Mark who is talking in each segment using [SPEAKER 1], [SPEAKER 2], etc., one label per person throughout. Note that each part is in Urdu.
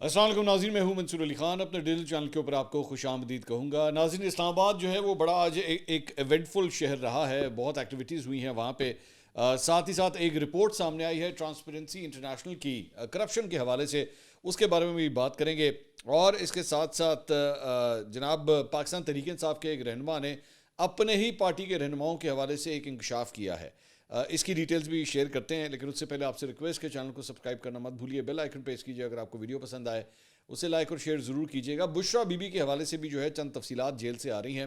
[SPEAKER 1] السلام علیکم ناظرین، میں ہوں منصور علی خان. اپنے ڈیجیٹل چینل کے اوپر آپ کو خوش آمدید کہوں گا. ناظرین، اسلام آباد جو ہے وہ بڑا آج ایک ایونٹ فل شہر رہا ہے. بہت ایکٹیویٹیز ہوئی ہیں وہاں پہ. ساتھ ہی ساتھ ایک رپورٹ سامنے آئی ہے ٹرانسپیرنسی انٹرنیشنل کی کرپشن کے حوالے سے. اس کے بارے میں بھی بات کریں گے. اور اس کے ساتھ ساتھ جناب پاکستان تحریک انصاف کے ایک رہنما نے اپنے ہی پارٹی کے رہنماؤں کے حوالے سے ایک انکشاف کیا ہے. اس کی ڈیٹیلز بھی شیئر کرتے ہیں، لیکن اس سے پہلے آپ سے ریکویسٹ کہ چینل کو سبسکرائب کرنا مت بھولیے. بیل آئیکن پریس کیجیے. اگر آپ کو ویڈیو پسند آئے اسے لائک اور شیئر ضرور کیجیے گا. بشرا بی بی کے حوالے سے بھی جو ہے چند تفصیلات جیل سے آ رہی ہیں.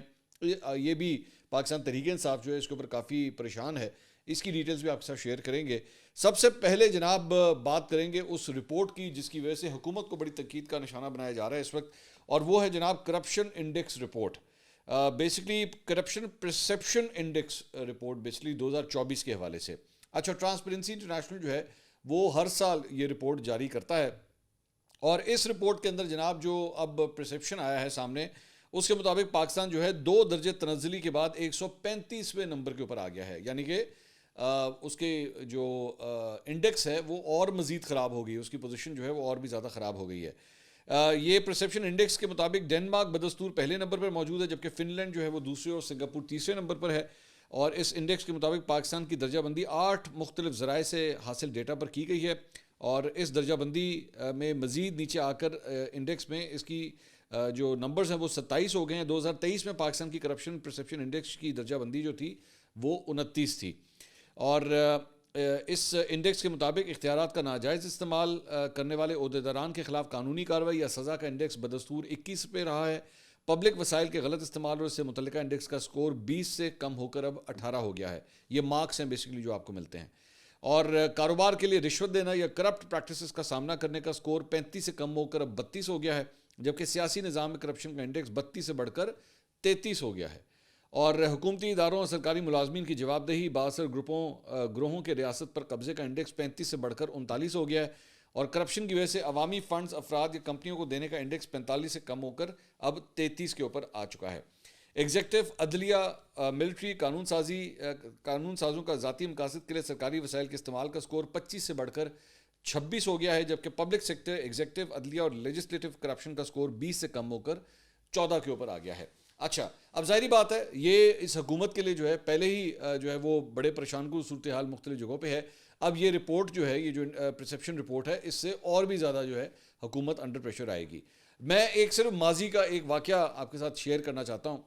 [SPEAKER 1] یہ بھی پاکستان تحریک انصاف جو ہے اس کے اوپر کافی پریشان ہے. اس کی ڈیٹیلز بھی آپ کے ساتھ شیئر کریں گے. سب سے پہلے جناب بات کریں گے اس رپورٹ کی جس کی وجہ سے حکومت کو بڑی تنقید کا نشانہ بنایا جا رہا ہے اس وقت، اور وہ ہے جناب corruption index report. Basically corruption perception index report basically 2024 کے حوالے سے. اچھا، ٹرانسپیرنسی انٹرنیشنل جو ہے وہ ہر سال یہ رپورٹ جاری کرتا ہے، اور اس رپورٹ کے اندر جناب جو اب پرسیپشن آیا ہے سامنے، اس کے مطابق پاکستان جو ہے 2 درجے تنزلی کے بعد 135ویں نمبر کے اوپر آ گیا ہے. یعنی کہ اس کے جو انڈیکس ہے وہ اور مزید خراب ہو گئی، اس کی پوزیشن جو ہے وہ اور بھی زیادہ خراب ہو گئی ہے. یہ پرسیپشن انڈیکس کے مطابق ڈنمارک بدستور پہلے نمبر پر موجود ہے، جبکہ فن لینڈ جو ہے وہ دوسرے اور سنگاپور تیسرے نمبر پر ہے. اور اس انڈیکس کے مطابق پاکستان کی درجہ بندی 8 مختلف ذرائع سے حاصل ڈیٹا پر کی گئی ہے. اور اس درجہ بندی میں مزید نیچے آ کر انڈیکس میں اس کی جو نمبرز ہیں وہ 27 ہو گئے ہیں. 2023 میں پاکستان کی کرپشن پرسیپشن انڈیکس کی درجہ بندی جو تھی وہ 29 تھی. اور اس انڈیکس کے مطابق اختیارات کا ناجائز استعمال کرنے والے عہدیداران کے خلاف قانونی کارروائی یا سزا کا انڈیکس بدستور 21 پہ رہا ہے. پبلک وسائل کے غلط استعمال اور اس سے متعلقہ انڈیکس کا سکور 20 سے کم ہو کر اب 18 ہو گیا ہے. یہ مارکس ہیں بیسیکلی جو آپ کو ملتے ہیں. اور کاروبار کے لیے رشوت دینا یا کرپٹ پریکٹسز کا سامنا کرنے کا سکور 35 سے کم ہو کر اب 32 ہو گیا ہے، جبکہ سیاسی نظام میں کرپشن کا انڈیکس 32 سے بڑھ کر 33 ہو گیا ہے. اور حکومتی اداروں اور سرکاری ملازمین کی جواب دہی باثر گروہوں کے ریاست پر قبضے کا انڈیکس 35 سے بڑھ کر 39 ہو گیا ہے. اور کرپشن کی وجہ سے عوامی فنڈز افراد یا کمپنیوں کو دینے کا انڈیکس 45 سے کم ہو کر اب 33 کے اوپر آ چکا ہے. ایگزیکٹو، عدلیہ، ملٹری، قانون سازوں کا ذاتی مقاصد کے لیے سرکاری وسائل کے استعمال کا سکور 25 سے بڑھ کر 26 ہو گیا ہے، جبکہ پبلک سیکٹر، ایگزیکٹو، عدلیہ اور لیجسلیٹو کرپشن کا سکور 20 سے کم ہو کر 14 کے اوپر آ گیا ہے. اچھا، اب ظاہری بات ہے یہ اس حکومت کے لیے جو ہے پہلے ہی جو ہے وہ بڑے پریشان کن صورتحال مختلف جگہوں پہ ہے. اب یہ رپورٹ جو ہے، یہ جو پرسیپشن رپورٹ ہے، اس سے اور بھی زیادہ جو ہے حکومت انڈر پریشر آئے گی. میں ایک صرف ماضی کا ایک واقعہ آپ کے ساتھ شیئر کرنا چاہتا ہوں.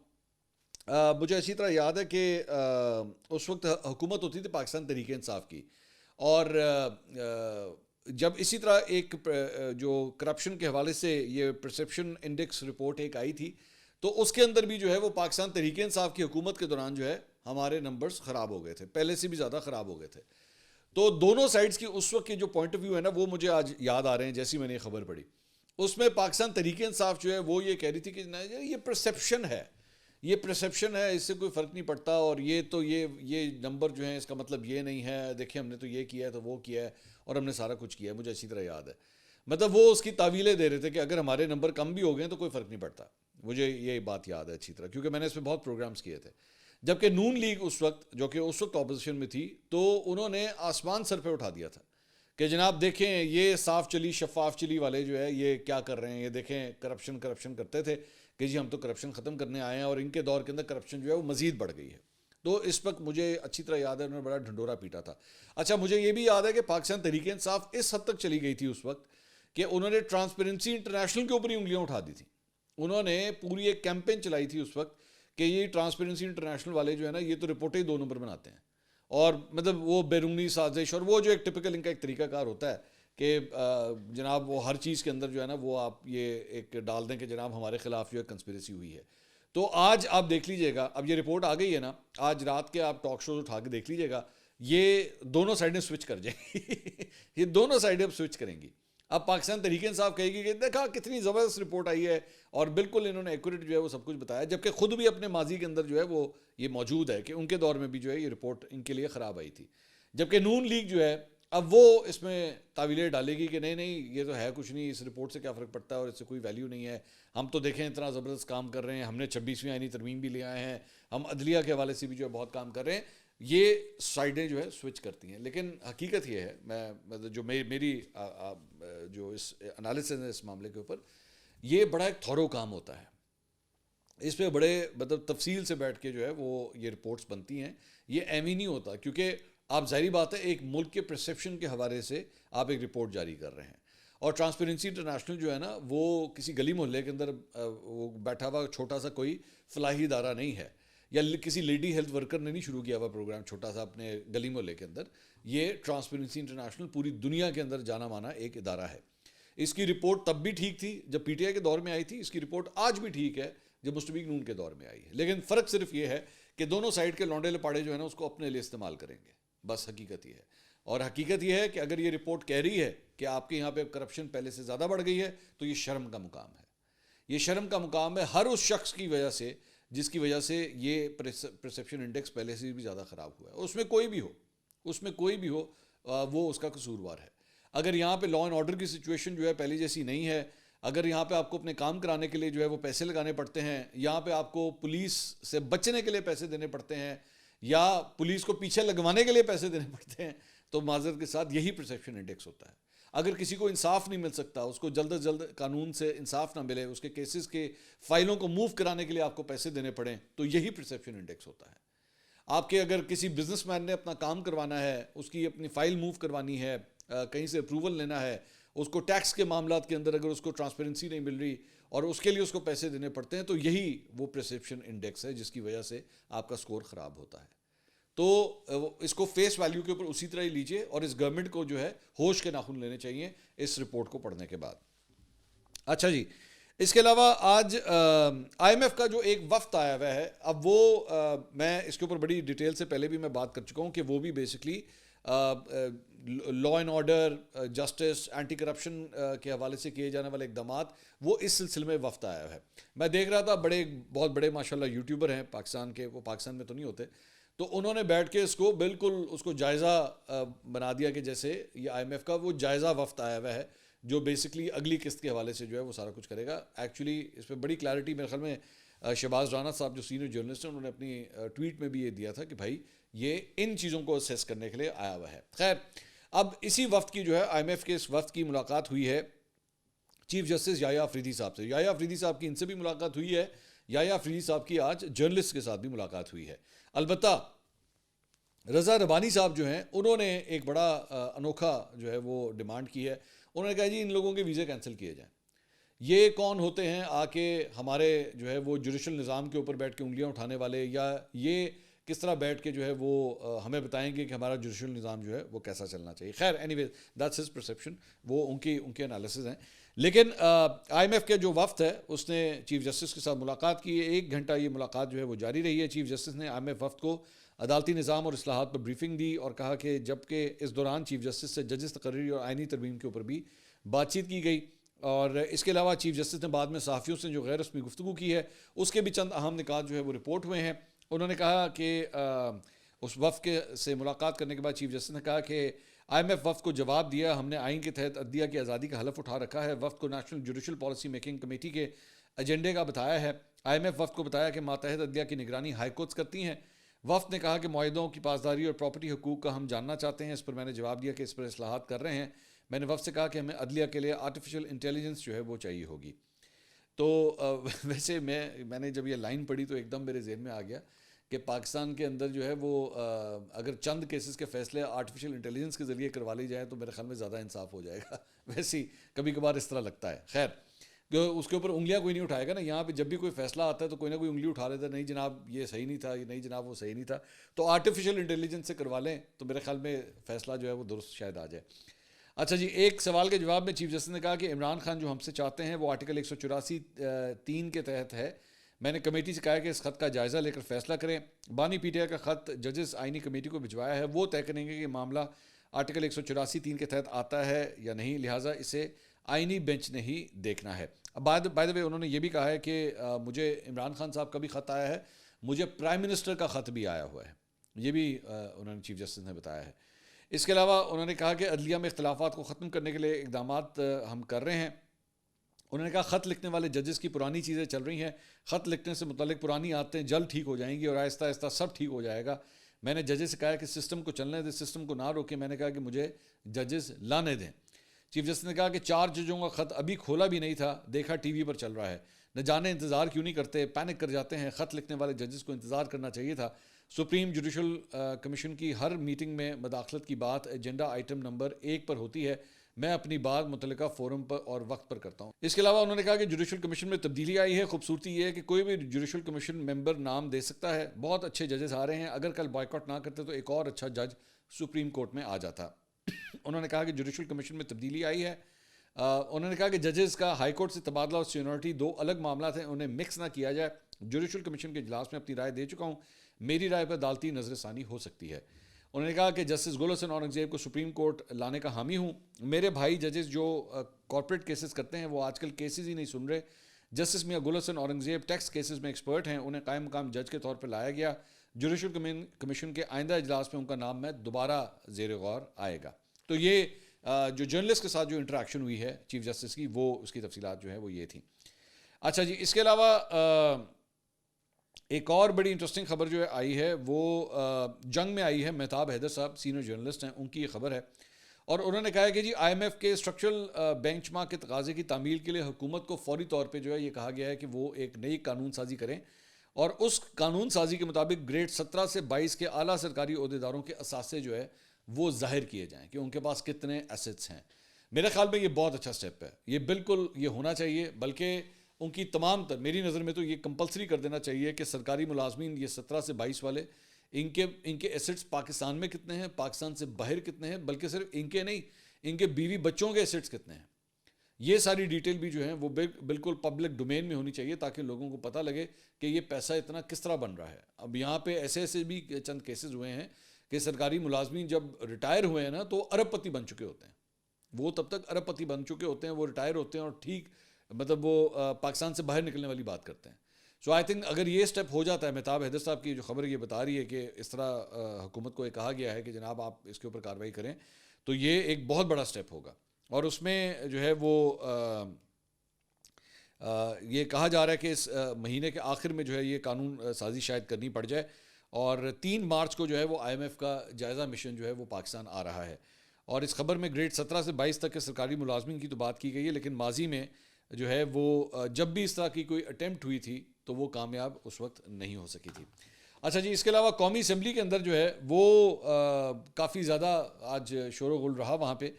[SPEAKER 1] مجھے اسی طرح یاد ہے کہ اس وقت حکومت ہوتی تھی پاکستان تحریک انصاف کی، اور جب اسی طرح ایک جو کرپشن کے حوالے سے یہ پرسیپشن انڈیکس رپورٹ ایک آئی تھی، تو اس کے اندر بھی جو ہے وہ پاکستان تحریک انصاف کی حکومت کے دوران جو ہے ہمارے نمبرز خراب ہو گئے تھے، پہلے سے بھی زیادہ خراب ہو گئے تھے. تو دونوں سائڈز کی اس وقت کی جو پوائنٹ آف ویو ہے نا، وہ مجھے آج یاد آ رہے ہیں جیسی میں نے یہ خبر پڑھی. اس میں پاکستان تحریک انصاف جو ہے وہ یہ کہہ رہی تھی کہ یہ پرسیپشن ہے، یہ پرسیپشن ہے، اس سے کوئی فرق نہیں پڑتا، اور یہ تو یہ نمبر جو ہیں اس کا مطلب یہ نہیں ہے، دیکھیں ہم نے تو یہ کیا ہے تو وہ کیا ہے اور ہم نے سارا کچھ کیا ہے. مجھے اچھی طرح یاد ہے، مطلب وہ اس کی تعویلیں دے رہے تھے کہ اگر ہمارے نمبر کم بھی ہو گئے تو کوئی فرق نہیں پڑتا. مجھے یہ بات یاد ہے اچھی طرح، کیونکہ میں نے اس پہ بہت پروگرامز کیے تھے. جبکہ نون لیگ اس وقت، جو کہ اس وقت اپوزیشن میں تھی، تو انہوں نے آسمان سر پہ اٹھا دیا تھا کہ جناب دیکھیں یہ صاف چلی شفاف چلی والے جو ہے یہ کیا کر رہے ہیں، یہ دیکھیں کرپشن کرتے تھے کہ جی ہم تو کرپشن ختم کرنے آئے ہیں، اور ان کے دور کے اندر کرپشن جو ہے وہ مزید بڑھ گئی ہے. تو اس وقت مجھے اچھی طرح یاد ہے انہوں نے بڑا ڈھنڈورا پیٹا تھا. اچھا، مجھے یہ بھی یاد ہے کہ پاکستان تحریک انصاف اس حد تک چلی گئی تھی اس وقت کہ انہوں نے ٹرانسپیرنسی انٹرنیشنل کے اوپر ہی انگلیاں اٹھا دی تھی. انہوں نے پوری ایک کیمپین چلائی تھی اس وقت کہ یہ ٹرانسپیرنسی انٹرنیشنل والے جو ہے نا، یہ تو رپورٹیں ہی 2 نمبر بناتے ہیں، اور مطلب وہ بیرونی سازش، اور وہ جو ایک ٹپیکل ان کا ایک طریقہ کار ہوتا ہے کہ جناب وہ ہر چیز کے اندر جو ہے نا وہ آپ یہ ایک ڈال دیں کہ جناب ہمارے خلاف جو ہے کنسپیریسی ہوئی ہے. تو آج آپ دیکھ لیجئے گا، اب یہ رپورٹ آ گئی ہے نا، آج رات کے آپ ٹاک شوز اٹھا کے دیکھ لیجئے گا، یہ دونوں سائڈیں سوئچ کر جائیں گی یہ دونوں سائڈیں اب سوئچ کریں گی. اب پاکستان تحریک انصاف کہے گی کہ دیکھا کتنی زبردست رپورٹ آئی ہے، اور بالکل انہوں نے ایکوریٹ جو ہے وہ سب کچھ بتایا، جبکہ خود بھی اپنے ماضی کے اندر جو ہے وہ یہ موجود ہے کہ ان کے دور میں بھی جو ہے یہ رپورٹ ان کے لیے خراب آئی تھی. جبکہ نون لیگ جو ہے اب وہ اس میں تعویلیں ڈالے گی کہ نہیں یہ تو ہے کچھ نہیں، اس رپورٹ سے کیا فرق پڑتا ہے اور اس سے کوئی ویلیو نہیں ہے، ہم تو دیکھیں اتنا زبردست کام کر رہے ہیں، ہم نے 26ویں آئینی ترمیم بھی لے آئے ہیں، ہم عدلیہ کے حوالے سے بھی جو ہے بہت کام کر رہے ہیں. یہ سائڈیں جو ہے سوئچ کرتی ہیں. لیکن حقیقت یہ ہے، میں جو میری جو اس انالیسس ہے اس معاملے کے اوپر، یہ بڑا ایک تھورو کام ہوتا ہے. اس پہ بڑے مطلب تفصیل سے بیٹھ کے جو ہے وہ یہ رپورٹس بنتی ہیں. یہ ایم ہی نہیں ہوتا، کیونکہ آپ ظاہری بات ہے ایک ملک کے پرسیپشن کے حوالے سے آپ ایک رپورٹ جاری کر رہے ہیں. اور ٹرانسپیرنسی انٹرنیشنل جو ہے نا وہ کسی گلی محلے کے اندر وہ بیٹھا ہوا چھوٹا سا کوئی فلاحی ادارہ نہیں ہے، یا کسی لیڈی ہیلتھ ورکر نے نہیں شروع کیا ہوا پروگرام چھوٹا سا اپنے گلی محلے کے اندر. یہ ٹرانسپیرنسی انٹرنیشنل پوری دنیا کے اندر جانا مانا ایک ادارہ ہے. اس کی رپورٹ تب بھی ٹھیک تھی جب پی ٹی آئی کے دور میں آئی تھی، اس کی رپورٹ آج بھی ٹھیک ہے جب مسلم لیگ نون کے دور میں آئی ہے. لیکن فرق صرف یہ ہے کہ دونوں سائڈ کے لونڈے لپاڑے جو ہے نا اس کو اپنے لیے استعمال کریں گے، بس حقیقت یہ ہے. اور حقیقت یہ ہے کہ اگر یہ رپورٹ کہہ رہی ہے کہ آپ کے یہاں پہ کرپشن پہلے سے زیادہ بڑھ گئی ہے تو یہ شرم کا مقام ہے. یہ شرم کا مقام ہے ہر اس شخص کی وجہ سے جس کی وجہ سے یہ پرسیپشن انڈیکس پہلے سے بھی زیادہ خراب ہوا ہے. اس میں کوئی بھی ہو وہ اس کا قصوروار ہے. اگر یہاں پہ لا اینڈ آرڈر کی سچویشن جو ہے پہلی جیسی نہیں ہے، اگر یہاں پہ آپ کو اپنے کام کرانے کے لیے جو ہے وہ پیسے لگانے پڑتے ہیں، یہاں پہ آپ کو پولیس سے بچنے کے لیے پیسے دینے پڑتے ہیں، یا پولیس کو پیچھے لگوانے کے لیے پیسے دینے پڑتے ہیں، تو معذرت کے ساتھ یہی پرسیپشن انڈیکس ہوتا ہے. اگر کسی کو انصاف نہیں مل سکتا، اس کو جلد از جلد قانون سے انصاف نہ ملے، اس کے کیسز کے فائلوں کو موو کرانے کے لیے آپ کو پیسے دینے پڑیں، تو یہی پرسیپشن انڈیکس ہوتا ہے. آپ کے اگر کسی بزنس مین نے اپنا کام کروانا ہے، اس کی اپنی فائل موو کروانی ہے، کہیں سے اپروول لینا ہے، اس کو ٹیکس کے معاملات کے اندر اگر اس کو ٹرانسپیرنسی نہیں مل رہی اور اس کے لیے اس کو پیسے دینے پڑتے ہیں، تو یہی وہ پرسیپشن انڈیکس ہے جس کی وجہ سے آپ کا سکور خراب ہوتا ہے. تو اس کو فیس ویلیو کے اوپر اسی طرح ہی لیجئے، اور اس گورنمنٹ کو جو ہے ہوش کے ناخن لینے چاہیے اس رپورٹ کو پڑھنے کے بعد. اچھا جی، اس کے علاوہ آج آئی ایم ایف کا جو ایک وفد آیا ہوا ہے، اب وہ میں اس کے اوپر بڑی ڈیٹیل سے پہلے بھی میں بات کر چکا ہوں کہ وہ بھی basically law and order, justice, anti corruption کے حوالے سے کیے جانے والے اقدامات، وہ اس سلسلے میں وفد آیا ہے. میں دیکھ رہا تھا بہت بڑے ماشاءاللہ یوٹیوبر ہیں پاکستان کے، وہ پاکستان میں تو نہیں ہوتے، تو انہوں نے بیٹھ کے اس کو بالکل اس کو جائزہ بنا دیا کہ جیسے یہ آئی ایم ایف کا وہ جائزہ وفد آیا ہوا ہے جو بیسکلی اگلی قسط کے حوالے سے جو ہے وہ سارا کچھ کرے گا. ایکچولی اس پہ بڑی کلیئرٹی میرے خیال میں شہباز رانا صاحب جو سینئر جرنلسٹ ہیں انہوں نے اپنی ٹویٹ میں بھی یہ دیا تھا کہ بھائی یہ ان چیزوں کو اسیس کرنے کے لیے آیا ہوا ہے. خیر، اب اسی وفد کی جو ہے آئی ایم ایف کے اس وفد کی ملاقات ہوئی ہے چیف جسٹس یحییٰ آفریدی صاحب سے. یحییٰ آفریدی صاحب کی ان سے بھی ملاقات ہوئی ہے. یحییٰ آفریدی صاحب کی آج جرنلسٹ کے ساتھ بھی ملاقات ہوئی ہے. البتہ رضا ربانی صاحب جو ہیں انہوں نے ایک بڑا انوکھا جو ہے وہ ڈیمانڈ کی ہے. انہوں نے کہا جی ان لوگوں کے ویزے کینسل کیے جائیں. یہ کون ہوتے ہیں آ کے ہمارے جو ہے وہ جوڈیشل نظام کے اوپر بیٹھ کے انگلیاں اٹھانے والے، یا یہ کس طرح بیٹھ کے جو ہے وہ ہمیں بتائیں گے کہ ہمارا جوڈیشل نظام جو ہے وہ کیسا چلنا چاہیے. خیر anyways that's his perception, وہ ان کے انالیسز ہیں. لیکن آئی ایم ایف کے جو وفد ہے اس نے چیف جسٹس کے ساتھ ملاقات کی. 1 گھنٹہ یہ ملاقات جو ہے وہ جاری رہی ہے. چیف جسٹس نے آئی ایم ایف وفد کو عدالتی نظام اور اصلاحات پر بریفنگ دی اور کہا کہ جبکہ اس دوران چیف جسٹس سے ججز تقرری اور آئینی ترمیم کے اوپر بھی بات چیت کی گئی. اور اس کے علاوہ چیف جسٹس نے بعد میں صحافیوں سے جو غیر رسمی گفتگو کی ہے اس کے بھی چند اہم نکات جو ہے وہ رپورٹ ہوئے ہیں. انہوں نے کہا کہ اس وفد سے ملاقات کرنے کے بعد چیف جسٹس نے کہا کہ آئی ایم ایف وفد کو جواب دیا، ہم نے آئین کے تحت عدلیہ کی آزادی کا حلف اٹھا رکھا ہے. وفد کو national judicial policy making committee کے ایجنڈے کا بتایا ہے. آئی ایم ایف وفد کو بتایا کہ ماتحت عدلیہ کی نگرانی ہائی کورٹس کرتی ہیں. وفد نے کہا کہ معاہدوں کی پاسداری اور پراپرٹی حقوق کا ہم جاننا چاہتے ہیں. اس پر میں نے جواب دیا کہ اس پر اصلاحات کر رہے ہیں. میں نے وفد سے کہا کہ ہمیں عدلیہ کے لیے آرٹیفیشل انٹیلیجنس جو ہے وہ چاہیے ہوگی. تو ویسے میں نے جب یہ لائن پڑھی تو ایک دم میرے ذہن میں آ گیا کہ پاکستان کے اندر جو ہے وہ اگر چند کیسز کے فیصلے آرٹیفیشل انٹیلیجنس کے ذریعے کروا لی جائیں تو میرے خیال میں زیادہ انصاف ہو جائے گا. ویسے ہی کبھی کبھار اس طرح لگتا ہے. خیر، اس کے اوپر انگلیاں کوئی نہیں اٹھائے گا نا. یہاں پہ جب بھی کوئی فیصلہ آتا ہے تو کوئی نہ کوئی انگلی اٹھا لیتا ہے، نہیں جناب یہ صحیح نہیں تھا، نہیں جناب وہ صحیح نہیں تھا. تو آرٹیفیشل انٹیلیجنس سے کروا لیں تو میرے خیال میں فیصلہ جو ہے وہ درست شاید آ جائے. اچھا جی، ایک سوال کے جواب میں چیف جسٹس نے کہا کہ عمران خان جو ہم سے چاہتے ہیں وہ آرٹیکل 184(3) کے تحت ہے. میں نے کمیٹی سے کہا کہ اس خط کا جائزہ لے کر فیصلہ کریں. بانی پی ٹی آئی کا خط ججز آئینی کمیٹی کو بھجوایا ہے، وہ طے کریں گے کہ معاملہ آرٹیکل 184(3) کے تحت آتا ہے یا نہیں، لہٰذا اسے آئینی بینچ نے ہی دیکھنا ہے. بائی دا وے انہوں نے یہ بھی کہا ہے کہ مجھے عمران خان صاحب کا بھی خط آیا ہے، مجھے پرائم منسٹر کا خط بھی آیا ہوا ہے. یہ بھی انہوں نے چیف جسٹس نے بتایا ہے. اس کے علاوہ انہوں نے کہا کہ عدلیہ میں اختلافات کو ختم کرنے کے لیے اقدامات ہم کر رہے ہیں. انہوں نے کہا خط لکھنے والے ججز کی پرانی چیزیں چل رہی ہیں، خط لکھنے سے متعلق پرانی عادتیں جلد ٹھیک ہو جائیں گی اور آہستہ آہستہ سب ٹھیک ہو جائے گا. میں نے ججز سے کہا کہ سسٹم کو چلنے دیں، سسٹم کو نہ روکیں. میں نے کہا کہ مجھے ججز لانے دیں. چیف جسٹس نے کہا کہ 4 ججوں کا خط ابھی کھولا بھی نہیں تھا، دیکھا ٹی وی پر چل رہا ہے، نہ جانے انتظار کیوں نہیں کرتے، پینک کر جاتے ہیں، خط لکھنے والے ججز کو انتظار کرنا چاہیے تھا۔ سپریم جوڈیشل کمیشن کی ہر میٹنگ میں مداخلت کی بات ایجنڈا آئٹم نمبر 1 پر ہوتی ہے، میں اپنی بات متعلقہ فورم پر اور وقت پر کرتا ہوں۔ اس کے علاوہ انہوں نے کہا کہ جوڈیشل کمیشن میں تبدیلی آئی ہے، خوبصورتی یہ ہے کہ کوئی بھی جوڈیشل کمیشن ممبر نام دے سکتا ہے، بہت اچھے ججز آ رہے ہیں، اگر کل بائیکاٹ نہ کرتے تو ایک اور اچھا جج سپریم کورٹ میں آ جاتا۔ انہوں نے کہا کہ جوڈیشل کمیشن میں تبدیلی آئی ہے۔ انہوں نے کہا کہ ججز کا ہائی کورٹ سے تبادلہ اور سینیورٹی 2 الگ معاملات ہیں، انہیں مکس نہ کیا جائے۔ جوڈیشل کمیشن کے اجلاس میں اپنی رائے دے چکا ہوں، میری رائے پر عدالتی نظر ثانی ہو سکتی ہے۔ انہوں نے کہا کہ جسٹس گل حسن اورنگزیب کو سپریم کورٹ لانے کا حامی ہوں، میرے بھائی ججز جو کارپوریٹ کیسز کرتے ہیں وہ آج کل کیسز ہی نہیں سن رہے۔ جسٹس میاں گل حسن اورنگزیب ٹیکس کیسز میں ایکسپرٹ ہیں، انہیں قائم مقام جج کے طور پر لایا گیا، جوڈیشل کمیشن کے آئندہ اجلاس میں ان کا نام میں دوبارہ زیر غور آئے گا۔ تو یہ جو جرنلسٹ کے ساتھ جو انٹریکشن ہوئی ہے چیف جسٹس کی، وہ اس کی تفصیلات جو ہے وہ یہ تھیں۔ اچھا جی، اس کے علاوہ ایک اور بڑی انٹرسٹنگ خبر جو ہے آئی ہے وہ جنگ میں آئی ہے۔ مہتاب حیدر صاحب سینئر جرنلسٹ ہیں، ان کی یہ خبر ہے، اور انہوں نے کہا ہے کہ جی آئی ایم ایف کے اسٹرکچرل بینچ مارک کے تقاضے کی تعمیل کے لیے حکومت کو فوری طور پہ جو ہے یہ کہا گیا ہے کہ وہ ایک نئی قانون سازی کریں، اور اس قانون سازی کے مطابق گریڈ 17 سے 22 کے اعلیٰ سرکاری عہدیداروں کے اثاثے جو ہے وہ ظاہر کیے جائیں کہ ان کے پاس کتنے ایسٹس ہیں۔ میرے خیال میں یہ بہت اچھا سٹیپ ہے، یہ بالکل یہ ہونا چاہیے، بلکہ ان کی تمام تر، میری نظر میں تو یہ کمپلسری کر دینا چاہیے کہ سرکاری ملازمین یہ 17 سے 22 والے، ان کے ایسٹس پاکستان میں کتنے ہیں، پاکستان سے باہر کتنے ہیں، بلکہ صرف ان کے نہیں، ان کے بیوی بچوں کے ایسٹس کتنے ہیں، یہ ساری ڈیٹیل بھی جو ہیں وہ بالکل پبلک ڈومین میں ہونی چاہیے تاکہ لوگوں کو پتہ لگے کہ یہ پیسہ اتنا کس طرح بن رہا ہے۔ اب یہاں پہ ایسے بھی چند کیسز ہوئے ہیں کہ سرکاری ملازمین جب ریٹائر ہوئے ہیں نا تو ارب پتی بن چکے ہوتے ہیں، وہ تب تک ارب پتی بن چکے ہوتے ہیں، وہ ریٹائر ہوتے ہیں اور ٹھیک مطلب وہ پاکستان سے باہر نکلنے والی بات کرتے ہیں۔ سو آئی تھنک اگر یہ سٹیپ ہو جاتا ہے، مہتاب حیدر صاحب کی جو خبر یہ بتا رہی ہے کہ اس طرح حکومت کو یہ کہا گیا ہے کہ جناب آپ اس کے اوپر کارروائی کریں، تو یہ ایک بہت بڑا سٹیپ ہوگا، اور اس میں جو ہے وہ یہ کہا جا رہا ہے کہ اس مہینے کے آخر میں جو ہے یہ قانون سازی شاید کرنی پڑ جائے، اور 3 مارچ کو جو ہے وہ آئی ایم ایف کا جائزہ مشن جو ہے وہ پاکستان آ رہا ہے۔ اور اس خبر میں گریڈ 17 سے 22 تک کے سرکاری ملازمین کی تو بات کی گئی ہے، لیکن ماضی میں جو ہے وہ جب بھی اس طرح کی کوئی اٹیمپٹ ہوئی تھی تو وہ کامیاب اس وقت نہیں ہو سکی تھی۔ اچھا جی، اس کے علاوہ قومی اسمبلی کے اندر جو ہے وہ کافی زیادہ آج شور و غل رہا۔ وہاں پہ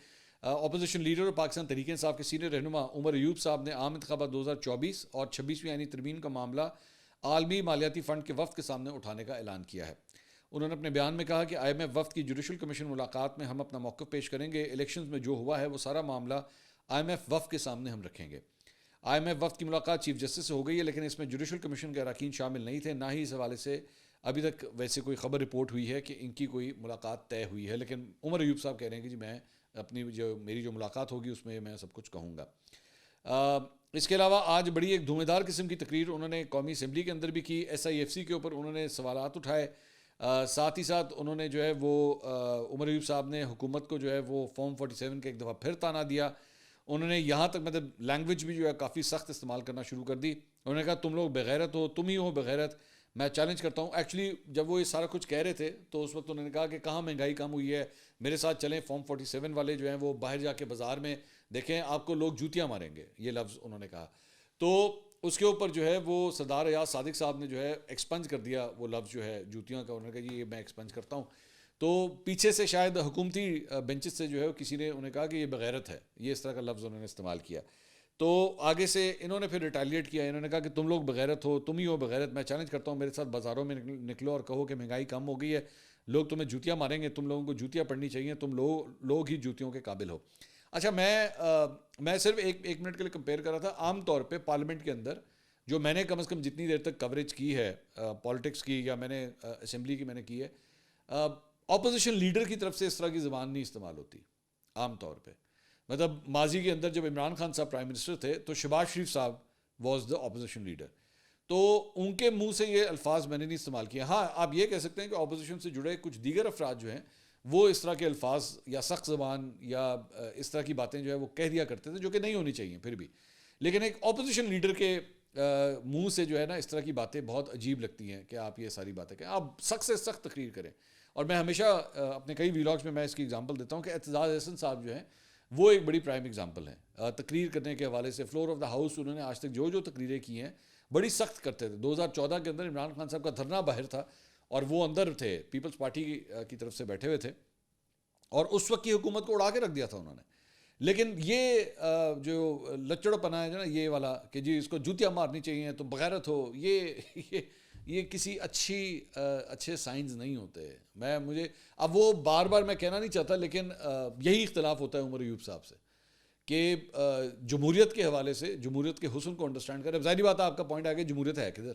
[SPEAKER 1] اپوزیشن لیڈر اور پاکستان تحریک انصاف کے سینئر رہنما عمر ایوب صاحب نے عام انتخابات 2024 اور 26ویں آئینی ترمیم کا معاملہ عالمی مالیاتی فنڈ کے وفد کے سامنے اٹھانے کا اعلان کیا ہے۔ انہوں نے اپنے بیان میں کہا کہ آئی ایم ایف وفد کی جوڈیشل کمیشن ملاقات میں ہم اپنا موقف پیش کریں گے، الیکشنز میں جو ہوا ہے وہ سارا معاملہ آئی ایم ایف وفد کے سامنے ہم رکھیں گے۔ آئی ایم ایف وفد کی ملاقات چیف جسٹس سے ہو گئی ہے، لیکن اس میں جوڈیشل کمیشن کے اراکین شامل نہیں تھے، نہ ہی اس حوالے سے ابھی تک ویسے کوئی خبر رپورٹ ہوئی ہے کہ ان کی کوئی ملاقات طے ہوئی ہے، لیکن عمر ایوب صاحب کہہ رہے ہیں کہ جی میں اپنی میری جو ملاقات ہوگی اس میں میں سب کچھ کہوں گا۔ اس کے علاوہ آج بڑی ایک دھومے دار قسم کی تقریر انہوں نے قومی اسمبلی کے اندر بھی کی، ایس آئی ایف سی کے اوپر انہوں نے سوالات اٹھائے، ساتھ ہی ساتھ انہوں نے جو ہے وہ عمر ایوب صاحب نے حکومت کو جو ہے وہ فارم 47 کا ایک دفعہ پھر تانا دیا۔ انہوں نے یہاں تک مطلب لینگویج بھی جو ہے کافی سخت استعمال کرنا شروع کر دی۔ انہوں نے کہا تم لوگ بغیرت ہو، تم ہی ہو بغیرت، میں چیلنج کرتا ہوں۔ ایکچولی جب وہ یہ سارا کچھ کہہ رہے تھے تو اس وقت انہوں نے کہا کہ کہاں مہنگائی کم ہوئی ہے، میرے ساتھ چلیں، فارم 47 والے جو ہیں وہ باہر جا کے بازار میں دیکھیں، آپ کو لوگ جوتیاں ماریں گے، یہ لفظ انہوں نے کہا۔ تو اس کے اوپر جو ہے وہ سردار ایاز صادق صاحب نے جو ہے ایکسپنج کر دیا وہ لفظ جو ہے جوتیاں کا، انہوں نے کہا جی یہ میں ایکسپنج کرتا ہوں۔ تو پیچھے سے شاید حکومتی بینچز سے جو ہے کسی نے انہیں کہا کہ یہ بغیرت ہے، یہ اس طرح کا لفظ انہوں نے استعمال کیا۔ تو آگے سے انہوں نے پھر ریٹیلیٹ کیا، انہوں نے کہا کہ تم لوگ بغیرت ہو، تم ہی ہو بغیرت، میں چیلنج کرتا ہوں میرے ساتھ بازاروں میں نکلو اور کہو کہ مہنگائی کم ہو گئی ہے، لوگ تمہیں جوتیاں ماریں گے، تم لوگوں کو جوتیاں پڑنی چاہیے، تم لوگ ہی جوتیوں کے قابل ہو۔ اچھا، میں صرف ایک منٹ کے لیے کمپیئر کر رہا تھا، عام طور پہ پارلیمنٹ کے اندر جو میں نے کم از کم جتنی دیر تک کوریج کی ہے پالیٹکس کی یا میں نے اسمبلی کی میں نے کی ہے، اپوزیشن لیڈر کی طرف سے اس طرح کی زبان نہیں استعمال ہوتی عام طور پہ۔ مطلب ماضی کے اندر جب عمران خان صاحب پرائم منسٹر تھے تو شہباز شریف صاحب واز دا اپوزیشن لیڈر، تو ان کے منہ سے یہ الفاظ میں نے نہیں استعمال کیے۔ ہاں آپ یہ کہہ سکتے ہیں کہ اپوزیشن سے جڑے کچھ دیگر افراد جو ہیں وہ اس طرح کے الفاظ یا سخت زبان یا اس طرح کی باتیں جو ہے وہ کہہ دیا کرتے تھے جو کہ نہیں ہونی چاہیے پھر بھی، لیکن ایک اپوزیشن لیڈر کے منہ سے جو ہے نا اس طرح کی باتیں بہت عجیب لگتی ہیں کہ آپ یہ ساری باتیں کہیں، آپ سخت سے سخت تقریر کریں۔ اور میں ہمیشہ اپنے کئی ویلاگس میں اس کی اگزامپل دیتا ہوں کہ اعتزاز احسن صاحب جو ہیں وہ ایک بڑی پرائم ایگزامپل ہے تقریر کرنے کے حوالے سے. فلور آف دا ہاؤس انہوں نے آج تک جو تقریریں کی ہیں بڑی سخت کرتے تھے. 2014 کے اندر عمران خان صاحب کا دھرنا باہر تھا اور وہ اندر تھے, پیپلز پارٹی کی طرف سے بیٹھے ہوئے تھے, اور اس وقت کی حکومت کو اڑا کے رکھ دیا تھا انہوں نے. لیکن یہ جو لچڑ پنا ہے نا یہ والا کہ جی اس کو جوتیاں مارنی چاہیے تو بغیرت ہو, یہ کسی اچھے سائنز نہیں ہوتے. مجھے اب وہ بار بار میں کہنا نہیں چاہتا, لیکن یہی اختلاف ہوتا ہے عمر ایوب صاحب سے کہ جمہوریت کے حوالے سے جمہوریت کے حسن کو انڈرسٹینڈ کریں. ظاہری بات ہے آپ کا پوائنٹ آ گیا جمہوریت ہے کدھر.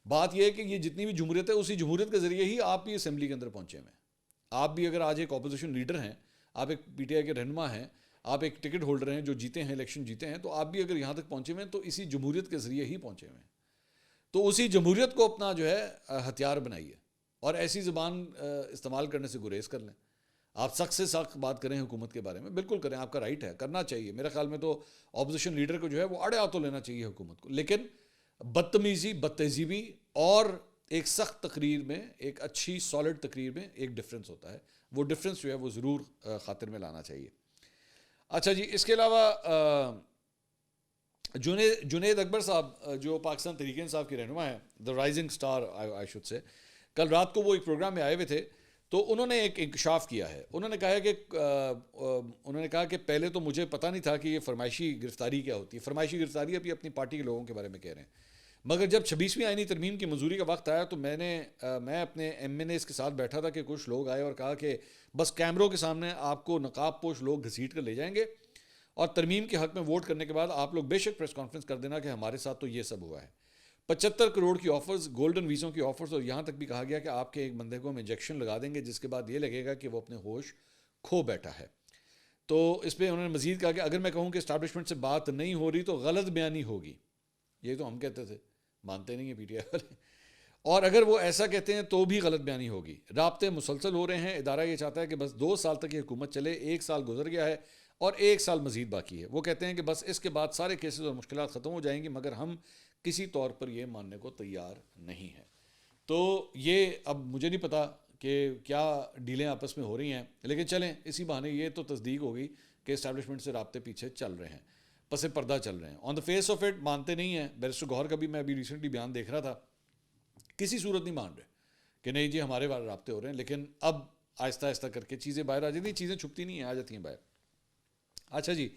[SPEAKER 1] بات یہ ہے کہ یہ جتنی بھی جمہوریت ہے اسی جمہوریت کے ذریعے ہی آپ بھی اسمبلی کے اندر پہنچے ہوئے ہیں. آپ بھی اگر آج ایک اپوزیشن لیڈر ہیں, آپ ایک پی ٹی آئی کے رہنما ہیں, آپ ایک ٹکٹ ہولڈر ہیں جو جیتے ہیں, الیکشن جیتے ہیں, تو آپ بھی اگر یہاں تک پہنچے ہوئے ہیں تو اسی جمہوریت کے ذریعے ہی پہنچے ہوئے ہیں. تو اسی جمہوریت کو اپنا جو ہے ہتھیار بنائیے اور ایسی زبان استعمال کرنے سے گریز کر لیں. آپ سخت سے سخت بات کریں حکومت کے بارے میں, بالکل کریں, آپ کا رائٹ ہے, کرنا چاہیے. میرے خیال میں تو اپوزیشن لیڈر کو جو ہے وہ اڑے ہاتھوں لینا چاہیے حکومت کو. لیکن بدتمیزی, بدتہذیبی اور ایک سخت تقریر میں, ایک اچھی سالڈ تقریر میں ایک ڈفرینس ہوتا ہے. وہ ڈفرینس جو ہے وہ ضرور خاطر میں لانا چاہیے. اچھا جی, اس کے علاوہ جنید اکبر صاحب جو پاکستان تحریک انصاف کے رہنما ہیں, the rising star I should say, کل رات کو وہ ایک پروگرام میں آئے ہوئے تھے تو انہوں نے ایک انکشاف کیا ہے. انہوں نے کہا کہ پہلے تو مجھے پتہ نہیں تھا کہ یہ فرمائشی گرفتاری کیا ہوتی ہے. فرمائشی گرفتاری ابھی اپنی پارٹی کے لوگوں کے بارے میں کہہ رہے ہیں, مگر جب 26ویں آئینی ترمیم کی منظوری کا وقت آیا تو میں اپنے ایم این ایز کے ساتھ بیٹھا تھا کہ کچھ لوگ آئے اور کہا کہ بس کیمروں کے سامنے آپ کو نقاب پوش لوگ گھسیٹ کر لے جائیں گے اور ترمیم کے حق میں ووٹ کرنے کے بعد آپ لوگ بے شک پریس کانفرنس کر دینا کہ ہمارے ساتھ تو یہ سب ہوا ہے. 75 کروڑ کی آفرز, گولڈن ویزوں کی آفرز, اور یہاں تک بھی کہا گیا کہ آپ کے ایک بندے کو ہم انجیکشن لگا دیں گے جس کے بعد یہ لگے گا کہ وہ اپنے ہوش کھو بیٹھا ہے. تو اس پہ انہوں نے مزید کہا کہ اگر میں کہوں کہ اسٹیبلشمنٹ سے بات نہیں ہو رہی تو غلط بیانی ہوگی. یہ تو ہم کہتے تھے, مانتے نہیں ہیں پی ٹی آئی والے, اور اگر وہ ایسا کہتے ہیں تو بھی غلط بیانی ہوگی. رابطے مسلسل ہو رہے ہیں, ادارہ یہ چاہتا ہے کہ بس 2 سال تک یہ حکومت چلے, 1 سال گزر گیا ہے اور 1 سال مزید باقی ہے. وہ کہتے ہیں کہ بس اس کے بعد سارے کیسز اور مشکلات ختم ہو جائیں گی, مگر ہم کسی طور پر یہ ماننے کو تیار نہیں ہیں. تو یہ اب مجھے نہیں پتا کہ کیا ڈیلیں آپس میں ہو رہی ہیں, لیکن چلیں اسی بہانے یہ تو تصدیق ہوگی کہ اسٹیبلشمنٹ سے رابطے پیچھے چل رہے ہیں, پس پردہ چل رہے ہیں. آن دا فیس آف اٹ مانتے نہیں ہیں. بیرسٹر گوہر کا بھی میں ابھی ریسنٹلی بیان دیکھ رہا تھا, کسی صورت نہیں مان رہے کہ نہیں جی ہمارے بارے رابطے ہو رہے ہیں, لیکن اب آہستہ آہستہ کر کے چیزیں باہر آ جاتی ہیں. چیزیں چھپتی نہیں ہیں, آ جاتی ہیں باہر. اچھا جی,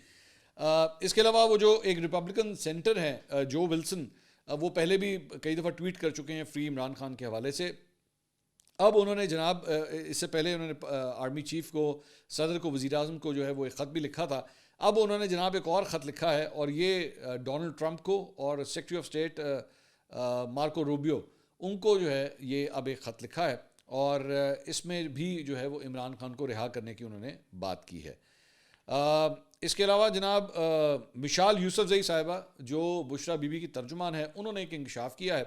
[SPEAKER 1] اس کے علاوہ وہ جو ایک ریپبلکن سینیٹر ہیں جو ولسن, وہ پہلے بھی کئی دفعہ ٹویٹ کر چکے ہیں فری عمران خان کے حوالے سے. اب انہوں نے جناب اس سے پہلے انہوں نے آرمی چیف کو, صدر کو, وزیر اعظم کو جو ہے وہ ایک خط بھی لکھا تھا. اب انہوں نے جناب ایک اور خط لکھا ہے, اور یہ ڈونلڈ ٹرمپ کو اور secretary of state Marco Rubio, ان کو جو ہے یہ اب ایک خط لکھا ہے, اور اس میں بھی جو ہے وہ عمران خان کو رہا کرنے کی انہوں نے بات کی ہے. اس کے علاوہ جناب مشال یوسف زئی صاحبہ جو بشرا بی بی کی ترجمان ہے, انہوں نے ایک انکشاف کیا ہے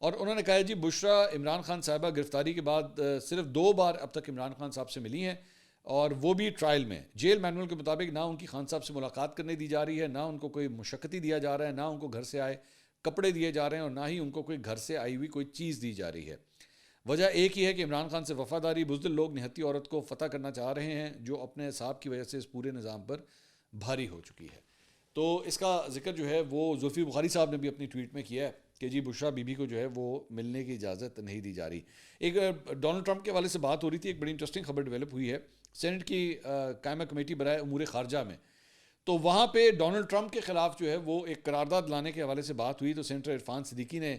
[SPEAKER 1] اور انہوں نے کہا ہے جی بشرا عمران خان صاحبہ گرفتاری کے بعد صرف 2 بار اب تک عمران خان صاحب سے ملی ہیں, اور وہ بھی ٹرائل میں. جیل مینول کے مطابق نہ ان کی خان صاحب سے ملاقات کرنے دی جا رہی ہے, نہ ان کو کوئی مشقتی دیا جا رہا ہے, نہ ان کو گھر سے آئے کپڑے دیے جا رہے ہیں, اور نہ ہی ان کو کوئی گھر سے آئی ہوئی کوئی چیز دی جا رہی ہے. وجہ ایک ہی ہے کہ عمران خان سے وفاداری بزدل لوگ نہتی عورت کو فتح کرنا چاہ رہے ہیں جو اپنے حساب کی وجہ سے اس پورے نظام پر بھاری ہو چکی ہے. تو اس کا ذکر جو ہے وہ زلفی بخاری صاحب نے بھی اپنی ٹویٹ میں کیا ہے کہ جی بشرا بی بی کو جو ہے وہ ملنے کی اجازت نہیں دی جا رہی. ایک ڈونلڈ ٹرمپ کے حوالے سے بات ہو رہی تھی, ایک بڑی انٹرسٹنگ خبر ڈیولپ ہوئی ہے سینٹ کی قائمہ کمیٹی برائے امور خارجہ میں. تو وہاں پہ ڈونلڈ ٹرمپ کے خلاف جو ہے وہ ایک قرارداد لانے کے حوالے سے بات ہوئی. تو سینیٹر عرفان صدیقی نے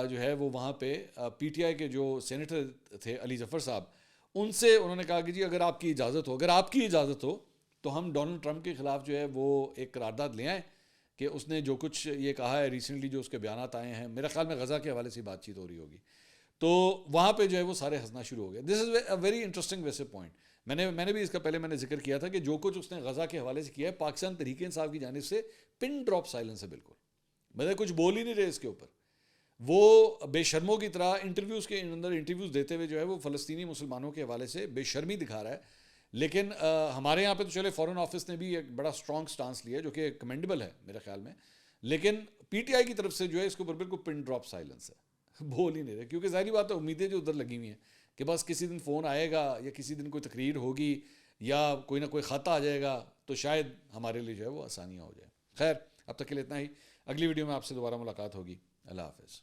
[SPEAKER 1] جو ہے وہ وہاں پہ پی ٹی آئی کے جو سینیٹر تھے علی ظفر صاحب, ان سے انہوں نے کہا کہ جی اگر آپ کی اجازت ہو تو ہم ڈونلڈ ٹرمپ کے خلاف جو ہے وہ ایک قرارداد لے آئیں کہ اس نے جو کچھ یہ کہا ہے ریسنٹلی, جو اس کے بیانات آئے ہیں, میرے خیال میں غزہ کے حوالے سے بات چیت ہو رہی ہوگی, تو وہاں پہ جو ہے وہ سارے ہنسنا شروع ہو گئے. دس از اے ویری انٹرسٹنگ ویسے پوائنٹ. میں نے بھی اس کا پہلے میں نے ذکر کیا تھا کہ جو کچھ اس نے غزہ کے حوالے سے کیا ہے پاکستان تحریک انصاف کی جانب سے پن ڈراپ سائلنس ہے, بالکل مطلب کچھ بول ہی نہیں رہے اس کے اوپر. وہ بے شرموں کی طرح انٹرویوز کے اندر انٹرویوز دیتے ہوئے جو ہے وہ فلسطینی مسلمانوں کے حوالے سے بے شرمی دکھا رہا ہے. لیکن ہمارے یہاں پہ تو چلے فورن آفس نے بھی ایک بڑا اسٹرانگ سٹانس لیا جو کہ کمینڈیبل ہے میرے خیال میں, لیکن پی ٹی آئی کی طرف سے جو ہے اس کے اوپر بالکل پن ڈراپ سائلنس ہے, بول ہی نہیں رہے. کیونکہ ظاہری بات ہے امیدیں جو ادھر لگی ہوئی ہیں کہ بس کسی دن فون آئے گا یا کسی دن کوئی تقریر ہوگی یا کوئی نہ کوئی خط آ جائے گا تو شاید ہمارے لیے جو ہے وہ آسانیاں ہو جائیں. خیر اب تک کے لیے اتنا ہی. اگلی ویڈیو میں آپ سے دوبارہ ملاقات ہوگی. اللہ حافظ.